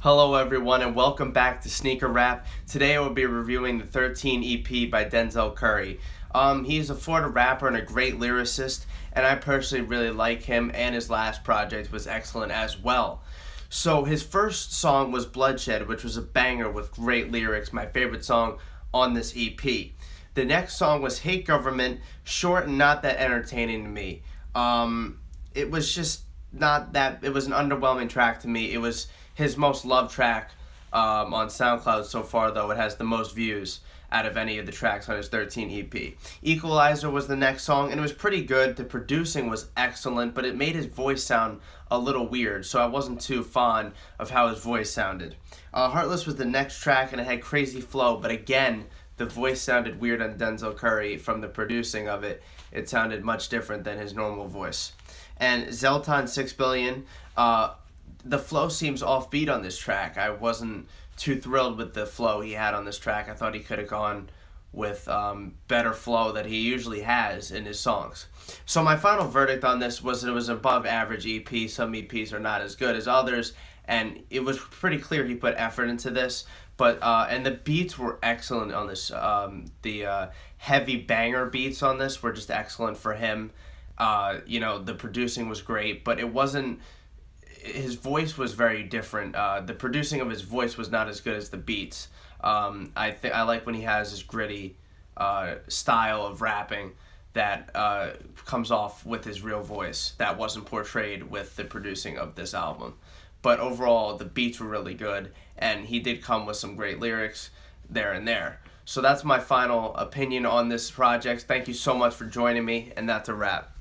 Hello everyone and welcome back to Sneaker Rap. Today I will be reviewing the 13 EP by Denzel Curry. He's a Florida rapper and a great lyricist, and I personally really like him, and his last project was excellent as well. So his first song was Bloodshed, which was a banger with great lyrics, my favorite song on this EP. The next song was Hate Government, short and not that entertaining to me. It was just not that, it was an underwhelming track to me. It was his most loved track on SoundCloud so far, though. It has the most views out of any of the tracks on his 13 EP. Equalizer was the next song, and it was pretty good. The producing was excellent, but it made his voice sound a little weird, so I wasn't too fond of how his voice sounded. Heartless was the next track, and it had crazy flow, but again, the voice sounded weird on Denzel Curry. From the producing of it, it sounded much different than his normal voice. And Zelton 6 Billion, the flow seems offbeat on this track. I wasn't too thrilled with the flow he had on this track. I thought he could have gone with better flow that he usually has in his songs. So my final verdict on this was that it was above average EP. Some EPs are not as good as others, and it was pretty clear he put effort into this. But and the beats were excellent on this. The heavy banger beats on this were just excellent for him. The producing was great, but it wasn't. His voice was very different. The producing of his voice was not as good as the beats. I like when he has this gritty style of rapping that comes off with his real voice that wasn't portrayed with the producing of this album. But overall, the beats were really good, and he did come with some great lyrics there and there. So that's my final opinion on this project. Thank you so much for joining me, and that's a wrap.